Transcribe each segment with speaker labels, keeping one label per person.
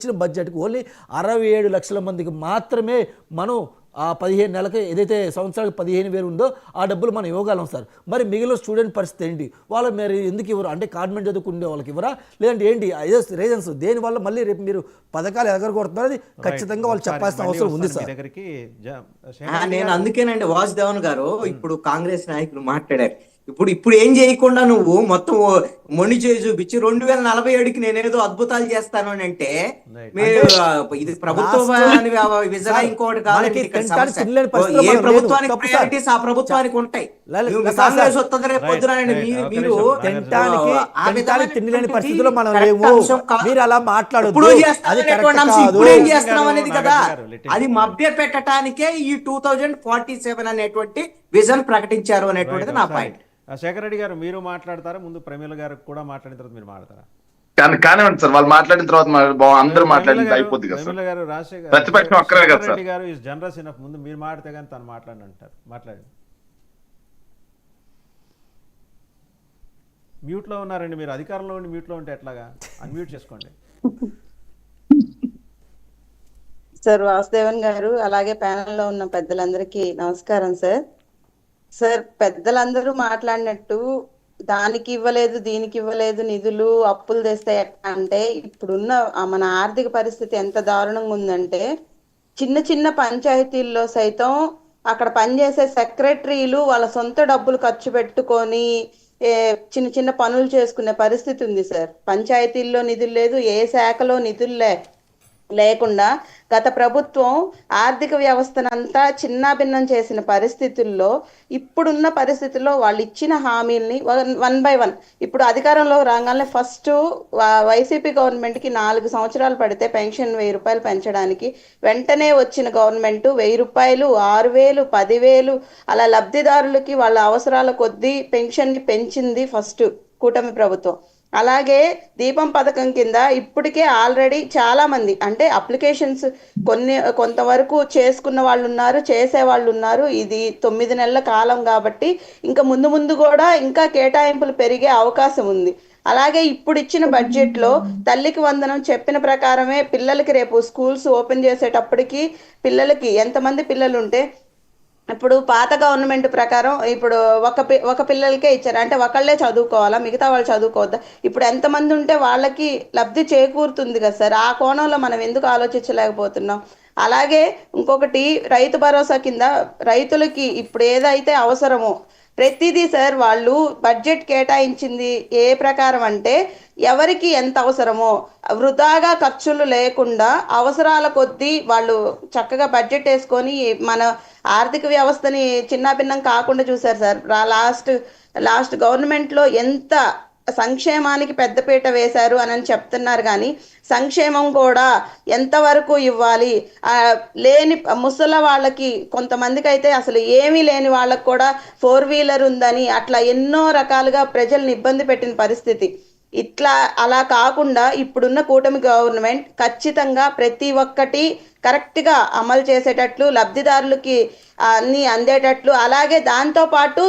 Speaker 1: ఇచ్చిన బడ్జెట్కి ఓన్లీ 67 లక్షల మందికి మాత్రమే మనం ఆ 15 నెలలకి ఏదైతే సంవత్సరానికి 15,000 ఉందో ఆ డబ్బులు మనం ఇవ్వగలం సార్. మరి మిగిలిన స్టూడెంట్ పరిస్థితి ఏంటి? వాళ్ళు మరి ఎందుకు ఇవ్వరు? అంటే కాన్వెంట్ చదువుకునే వాళ్ళకి ఇవ్వరా, లేదంటే ఏంటి రీజన్స్ దేనివల్ల మళ్ళీ రేపు మీరు పథకాలు ఎగరగొడుతున్నారు? అది ఖచ్చితంగా వాళ్ళు చెప్పాల్సిన అవసరం ఉంది సార్.
Speaker 2: నేను అందుకేనండి వాసుదేవన్ గారు ఇప్పుడు కాంగ్రెస్ నాయకులు మాట్లాడారు. ఇప్పుడు ఏం చేయకుండా నువ్వు మొత్తం మొండి చేసి చూపించి 2047కి నేనేదో అద్భుతాలు చేస్తాను అని అంటే మీరు ఇది ప్రభుత్వానికి ఇంకోటి కాదు. ఏ ప్రభుత్వానికి ప్రయారిటీస్ ఆ ప్రభుత్వానికి ఉంటాయి. కాంగ్రెస్ వస్తుంది రేపు పొద్దున మీరు
Speaker 1: తిండిలేని పరిస్థితుల్లో మనం లేవు. మీరు అలా మాట్లాడదు.
Speaker 2: ఇప్పుడు ఏం చేస్తున్నాం అనేది కదా, అది మభ్య పెట్టడానికే ఈ 2047 అనేటువంటి విజన్ ప్రకటించారు అనేటువంటిది నా పాయింట్.
Speaker 3: శేఖర్ రెడ్డి గారు మీరు మాట్లాడతారా? ముందు ప్రమీల గారు కూడా మాట్లాడిన తర్వాత మీరు మాట్లాడతారా?
Speaker 4: కానివ్వండి సార్, వాళ్ళు మాట్లాడిన తర్వాత అందరూ మాట్లాడింది అయిపోద్ది కదా సార్. ప్రతిపక్షం ఒక్కరే కదా సార్.
Speaker 3: గారు ఇస్ జనరస్ ఇనఫ్, ముందు మీరు మాట్లాడితే కానీ తను మాట్లాడి అంటారు. మాట్లాడండి. మ్యూట్ లో ఉన్నారండి మీరు. అధికారంలో ఉండి మ్యూట్ లో ఉంటే ఎట్లాగా? అన్మ్యూట్ చేసుకోండి.
Speaker 5: సార్ వాసుదేవన్ గారు, అలాగే ప్యానెల్ లో ఉన్న పెద్దలందరికీ నమస్కారం సార్. సార్ పెద్దలందరూ మాట్లాడినట్టు దానికి ఇవ్వలేదు దీనికి ఇవ్వలేదు నిధులు అప్పులు తెస్తే అంటే ఇప్పుడున్న మన ఆర్థిక పరిస్థితి ఎంత దారుణంగా ఉందంటే చిన్న చిన్న పంచాయతీల్లో సైతం అక్కడ పనిచేసే సెక్రటరీలు వాళ్ళ సొంత డబ్బులు ఖర్చు పెట్టుకొని చిన్న చిన్న పనులు చేసుకునే పరిస్థితి ఉంది సార్. పంచాయతీల్లో నిధులు లేదు, ఏ శాఖలో నిధులు లేకుండా గత ప్రభుత్వం ఆర్థిక వ్యవస్థనంతా చిన్నాభిన్నం చేసిన పరిస్థితుల్లో ఇప్పుడున్న పరిస్థితుల్లో వాళ్ళు ఇచ్చిన హామీల్ని 1 by 1 ఇప్పుడు అధికారంలో రాగానే ఫస్ట్ వైసీపీ గవర్నమెంట్కి 4 సంవత్సరాలు పడితే పెన్షన్ 1000 రూపాయలు పెంచడానికి వెంటనే వచ్చిన గవర్నమెంట్ 1000 రూపాయలు 6,000 10,000 అలా లబ్ధిదారులకి వాళ్ళ అవసరాల కొద్దీ పెన్షన్ని పెంచింది ఫస్ట్ కూటమి ప్రభుత్వం. అలాగే దీపం పథకం కింద ఇప్పటికే ఆల్రెడీ చాలా మంది అంటే అప్లికేషన్స్ కొంతవరకు చేసుకున్న వాళ్ళు ఉన్నారు, చేసే వాళ్ళు ఉన్నారు. ఇది 9 నెలల కాలం కాబట్టి ఇంకా ముందు కూడా ఇంకా కేటాయింపులు పెరిగే అవకాశం ఉంది. అలాగే ఇప్పుడు ఇచ్చిన బడ్జెట్లో తల్లికి వందనం చెప్పిన ప్రకారమే పిల్లలకి రేపు స్కూల్స్ ఓపెన్ చేసేటప్పటికి పిల్లలకి ఎంతమంది పిల్లలు ఉంటే ఇప్పుడు పాత గవర్నమెంట్ ప్రకారం ఇప్పుడు ఒక పిల్లలకే ఇచ్చారు అంటే ఒకళ్ళే చదువుకోవాలా, మిగతా వాళ్ళు చదువుకోవద్దా? ఇప్పుడు ఎంతమంది ఉంటే వాళ్ళకి లబ్ధి చేకూరుతుంది కదా సార్. ఆ కోణంలో మనం ఎందుకు ఆలోచించలేకపోతున్నాం? అలాగే ఇంకొకటి రైతు భరోసా కింద రైతులకి ఇప్పుడు ఏదైతే అవసరమో ప్రతిదీ సార్ వాళ్ళు బడ్జెట్ కేటాయించింది ఏ ప్రకారం అంటే ఎవరికి ఎంత అవసరమో వృధాగా ఖర్చులు లేకుండా అవసరాల కొద్దీ వాళ్ళు చక్కగా బడ్జెట్ వేసుకొని మన ఆర్థిక వ్యవస్థని చిన్నాభిన్నం కాకుండా చూశారు సార్. లాస్ట్ గవర్నమెంట్లో ఎంత సంక్షేమానికి పెద్దపీట వేశారు అని చెప్తున్నారు, కానీ సంక్షేమం కూడా ఎంతవరకు ఇవ్వాలి? లేని ముసల వాళ్ళకి కొంతమందికి అయితే అసలు ఏమీ లేని వాళ్ళకి కూడా 4 వీలర్ ఉందని అట్లా ఎన్నో రకాలుగా ప్రజల్ని ఇబ్బంది పెట్టిన పరిస్థితి. ఇట్లా అలా కాకుండా ఇప్పుడున్న కూటమి గవర్నమెంట్ ఖచ్చితంగా ప్రతి ఒక్కటి కరెక్ట్గా అమలు చేసేటట్లు లబ్ధిదారులకి అన్ని అందేటట్లు, అలాగే దాంతో పాటు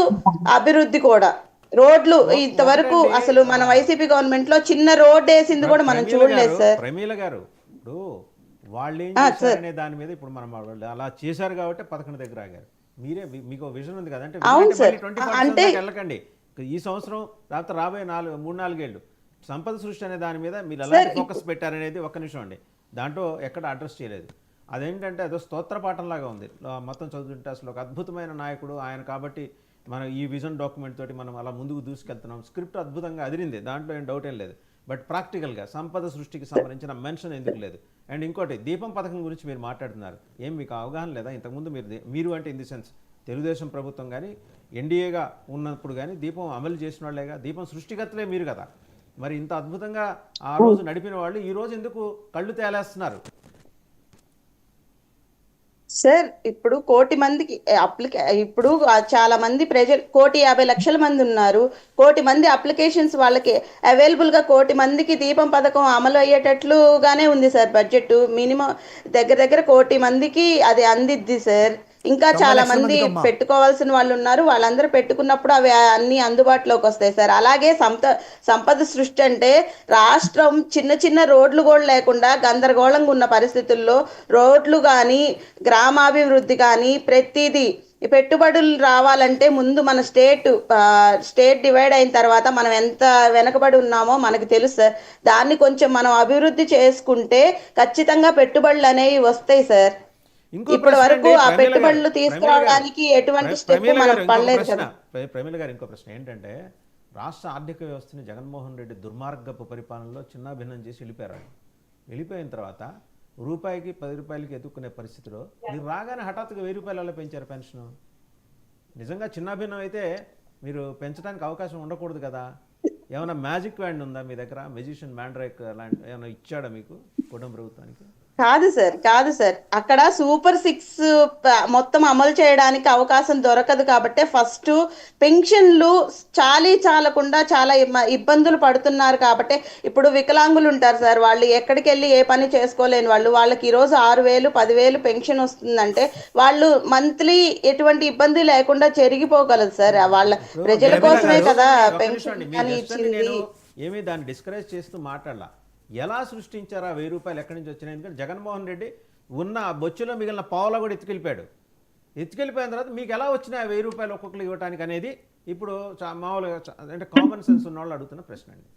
Speaker 5: అభివృద్ధి కూడా రోడ్లు ఇంతవరకు అసలు మన వైసీపీ గవర్నమెంట్ లో చిన్న రోడ్ వేసింది కూడా మనం చూడలేదు సార్.
Speaker 3: ప్రమీల గారు, ఇప్పుడు వాళ్ళు ఏం చేశారనే దాని మీద ఇప్పుడు మనం అలా చేశారు కాబట్టి 11 దగ్గర ఆగారు. మీరే మీకు విజన్ ఉంది కదా, అంటే వెళ్ళకండి ఈ సంవత్సరం లేకపోతే రాబోయే 3-4 ఏళ్ళు సంపద సృష్టి అనే దాని మీద మీరు ఎలా ఫోకస్ పెట్టారనేది ఒక్క నిమిషం అండి. దాంట్లో ఎక్కడ అడ్రస్ చేయలేదు. అదేంటంటే అదో స్తోత్ర పాఠం లాగా ఉంది. మొత్తం చదువుతుంటే అసలు ఒక అద్భుతమైన నాయకుడు ఆయన కాబట్టి మనం ఈ విజన్ డాక్యుమెంట్ తోటి మనం అలా ముందుకు దూసుకెళ్తున్నాం. స్క్రిప్ట్ అద్భుతంగా అదిరింది, దాంట్లో ఏం డౌట్ ఏం లేదు. బట్ ప్రాక్టికల్గా సంపద సృష్టికి సంబంధించిన మెన్షన్ ఎందుకు లేదు? అండ్ ఇంకోటి దీపం పథకం గురించి మీరు మాట్లాడుతున్నారు, ఏం మీకు అవగాహన లేదా? ఇంతకుముందు మీరు అంటే ఇన్ ది సెన్స్ తెలుగుదేశం ప్రభుత్వం కానీ ఎన్డీఏగా ఉన్నప్పుడు కానీ దీపం అమలు చేసిన వాళ్ళేగా, దీపం సృష్టికర్తలే మీరు కదా. మరి ఇంత అద్భుతంగా ఆ రోజు నడిపిన వాళ్ళు ఈ రోజు ఎందుకు కళ్ళు తేలేస్తున్నారు?
Speaker 5: సార్ ఇప్పుడు 1 కోటి మందికి ఇప్పుడు చాలా మంది ప్రజలు 1,50,00,000 మంది ఉన్నారు. 1 కోటి మంది అప్లికేషన్స్ వాళ్ళకి అవైలబుల్ గా 1 కోటి మందికి దీపం పథకం అమలు అయ్యేటట్లుగానే ఉంది సార్ బడ్జెట్. మినిమం దగ్గర 1 కోటి మందికి అది అందిద్ది సార్. ఇంకా
Speaker 1: 90
Speaker 5: చాలా
Speaker 1: లక్షల
Speaker 5: మంది
Speaker 1: మందికి అమ్మా.
Speaker 5: పెట్టుకోవాల్సిన వాళ్ళు ఉన్నారు. వాళ్ళందరూ పెట్టుకున్నప్పుడు అవి అన్ని అందుబాటులోకి వస్తాయి సార్. అలాగే సంపద సృష్టి అంటే రాష్ట్రం చిన్న చిన్న రోడ్లు కూడా లేకుండా గందరగోళంగా ఉన్న పరిస్థితుల్లో రోడ్లు కానీ గ్రామాభివృద్ధి కానీ ప్రతిదీ ఈ పెట్టుబడులు రావాలంటే ముందు మన స్టేట్ డివైడ్ అయిన తర్వాత మనం ఎంత వెనకబడి ఉన్నామో మనకు తెలుసు సార్. దాన్ని కొంచెం మనం అభివృద్ధి చేసుకుంటే ఖచ్చితంగా పెట్టుబడులు అనేవి వస్తాయి సార్.
Speaker 3: ఇంకో
Speaker 5: ఇప్పటి
Speaker 3: ప్రశ్న
Speaker 5: వరకు
Speaker 3: అండి,
Speaker 5: ఆ
Speaker 3: ప్రమీల
Speaker 5: పెట్టుబడులు
Speaker 3: గారు,
Speaker 5: తీసుకురావడానికి ఎటువంటి స్టెప్
Speaker 3: ప్రమీల గారు
Speaker 5: మనకు
Speaker 3: ఇంకో
Speaker 5: పడలేదు
Speaker 3: ప్రశ్న,
Speaker 5: కదా.
Speaker 3: ప్రమీల గారు ఇంకో ప్రశ్న ఏంటంటే రాష్ట్ర ఆర్థిక వ్యవస్థని జగన్మోహన్ రెడ్డి దుర్మార్గపు పరిపాలనలో చిన్నాభిన్నం చేసి వెళ్ళిపోయారు ఆయన. వెళ్ళిపోయిన తర్వాత రూపాయికి 10 రూపాయలకి ఎదుర్కొనే పరిస్థితిలో మీరు రాగానే హఠాత్తుగా 1000 రూపాయలు ఎలా పెంచారు పెన్షన్? నిజంగా చిన్నాభిన్నం అయితే మీరు పెంచడానికి అవకాశం ఉండకూడదు కదా. ఏమైనా మ్యాజిక్ వ్యాండ్ ఉందా మీ దగ్గర? మెజిషియన్ మ్యాండ్రైక్ అలాంటి ఏమైనా ఇచ్చాడా మీకు కుటుంబ ప్రభుత్వానికి?
Speaker 5: కాదు సార్ అక్కడ సూపర్ 6 మొత్తం అమలు చేయడానికి అవకాశం దొరకదు కాబట్టి ఫస్ట్ పెన్షన్లు చాలకుండా చాలా ఇబ్బందులు పడుతున్నారు కాబట్టి ఇప్పుడు వికలాంగులు ఉంటారు సార్. వాళ్ళు ఎక్కడికి వెళ్ళి ఏ పని చేసుకోలేని వాళ్ళకి ఈరోజు 6,000 10,000 పెన్షన్ వస్తుందంటే వాళ్ళు మంత్లీ ఎటువంటి ఇబ్బంది లేకుండా చెరిగిపోగలదు సార్. వాళ్ళ ప్రజల కోసమే కదా పెన్షన్ అని ఇచ్చింది.
Speaker 3: నేను ఏమీ దాన్ని డిస్కరేజ్ చేస్తూ మాట్లాడాల. ఎలా సృష్టించారా 1000 రూపాయలు ఎక్కడి నుంచి వచ్చినాయి? ఎందుకంటే జగన్మోహన్ రెడ్డి ఉన్న బొచ్చులో మిగిలిన పావులా కూడా ఎత్తుకెళ్ళిపోయాడు. ఎత్తుకెళ్ళిపోయిన తర్వాత మీకు ఎలా వచ్చినాయి 1000 రూపాయలు ఒక్కొక్కరు ఇవ్వడానికి అనేది ఇప్పుడు మామూలుగా అంటే కామన్ సెన్స్ ఉన్న వాళ్ళు అడుగుతున్న ప్రశ్న అండి.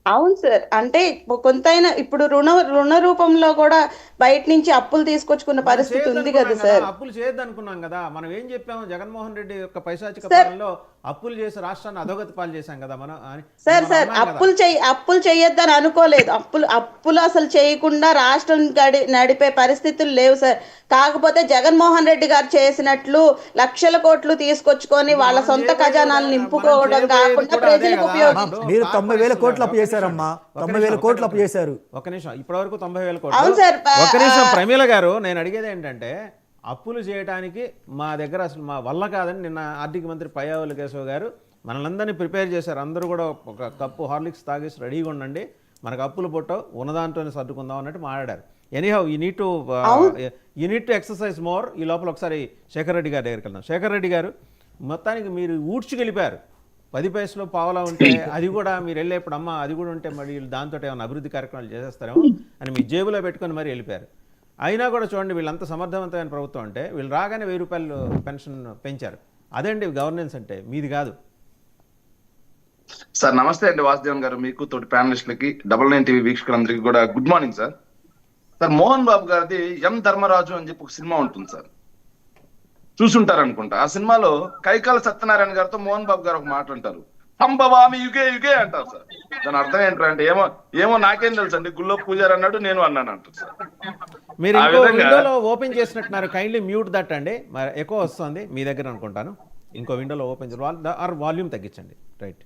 Speaker 5: అవును సార్. అంటే కొంతైనా ఇప్పుడు రుణ రూపంలో కూడా బయట నుంచి అప్పులు తీసుకొచ్చుకున్న పరిస్థితి ఉంది కదా సార్.
Speaker 3: అప్పులు చేయొద్దు అనుకున్నాం కదా. మనం ఏం చెప్పాము? జగన్మోహన్ రెడ్డి యొక్క పైశాచిక పాలనలో అప్పులు చేసి రాష్ట్రాన్ని అధోగతి పాలు చేశాం కదా మనం.
Speaker 5: సార్ అప్పులు చేయొద్దని అనుకోలేదు. అప్పులు అసలు చేయకుండా రాష్ట్రం నడిపే పరిస్థితులు లేవు సార్. కాకపోతే జగన్మోహన్ రెడ్డి గారు చేసినట్లు లక్షల కోట్లు తీసుకొచ్చుకొని వాళ్ళ సొంత ఖజానాలు నింపుకోవడం కాకుండా ప్రజలకు ఉపయోగించారు.
Speaker 1: మీరు 90,000 కోట్లు అప్పు చేశారమ్మా. 90,000 కోట్లు అప్పు చేశారు.
Speaker 3: ఒక నిమిషం, ఇప్పటి వరకు 90,000
Speaker 5: అవును
Speaker 3: కోట్లు.
Speaker 5: సార్.
Speaker 3: ఒక నిమిషం ప్రమీల గారు, నేను అడిగేది ఏంటంటే అప్పులు చేయడానికి మా దగ్గర అసలు మా వల్ల కాదని నిన్న ఆర్థిక మంత్రి పయ్యావుల కేశవ్ గారు మనలందరినీ ప్రిపేర్ చేశారు. అందరూ కూడా ఒక కప్పు హార్లిక్స్ తాగేసి రెడీగా ఉండండి, మనకు అప్పులు పుట్టవు, ఉన్నదాంట్లోనే సర్దుకుందాం అన్నట్టు మాట్లాడారు. Anyhow you need to exercise more. ఈ లోపల ఒకసారి శేఖర్ రెడ్డి గారి దగ్గరికి వెళ్దాం. శేఖర్ రెడ్డి గారు, మొత్తానికి మీరు ఊడ్చుకెళ్ళిపోయారు. 10 పైసలు పావలా ఉంటే అది కూడా మీరు వెళ్ళేప్పుడు అమ్మ అది కూడా ఉంటే మరి దాంతో ఏమైనా అభివృద్ధి కార్యక్రమాలు చేసేస్తారేమో అని మీ జేబులో పెట్టుకొని మరీ వెళ్ళిపోయారు. అయినా కూడా చూడండి, వీళ్ళంత సమర్థవంతమైన ప్రభుత్వం అంటే వీళ్ళు రాగానే 1000 రూపాయలు పెన్షన్ పెంచారు. అదేంటి గవర్నెన్స్ అంటే, మీది కాదు.
Speaker 4: సార్ నమస్తే అండి వాసుదేవన్ గారు, మీకు తోటి ప్యానలిస్టులకి 99 టీవీ వీక్షకులందరికీ కూడా good morning sir. Sir Mohan Babu గారిది ఎం ధర్మరాజు అని చెప్పి ఒక సినిమా ఉంటుంది సార్, చూసుంటారు అనుకుంటా. ఆ సినిమాలో కైకాల సత్యనారాయణ గారితో మోహన్ బాబు గారు ఒక మాట అంటారు, సంభవామి యుగే యుగే అంటారు సార్. దాని అర్థం ఏంటంటే ఏమో నాకేం తెలుసు అండి, గుళ్ళో పూజారి అన్నాడు నేను అన్నాను అంటారు సార్.
Speaker 3: మీరు ఇంకో విండోలో ఓపెన్ చేసినట్టున్నారు, కైండ్లీ మ్యూట్ దట్ అండి. మరి ఎక్కువ వస్తుంది మీ దగ్గర అనుకుంటాను. ఇంకో విండోలో ఓపెన్ చేయాలి, వాల్యూమ్ తగ్గించండి. రైట్.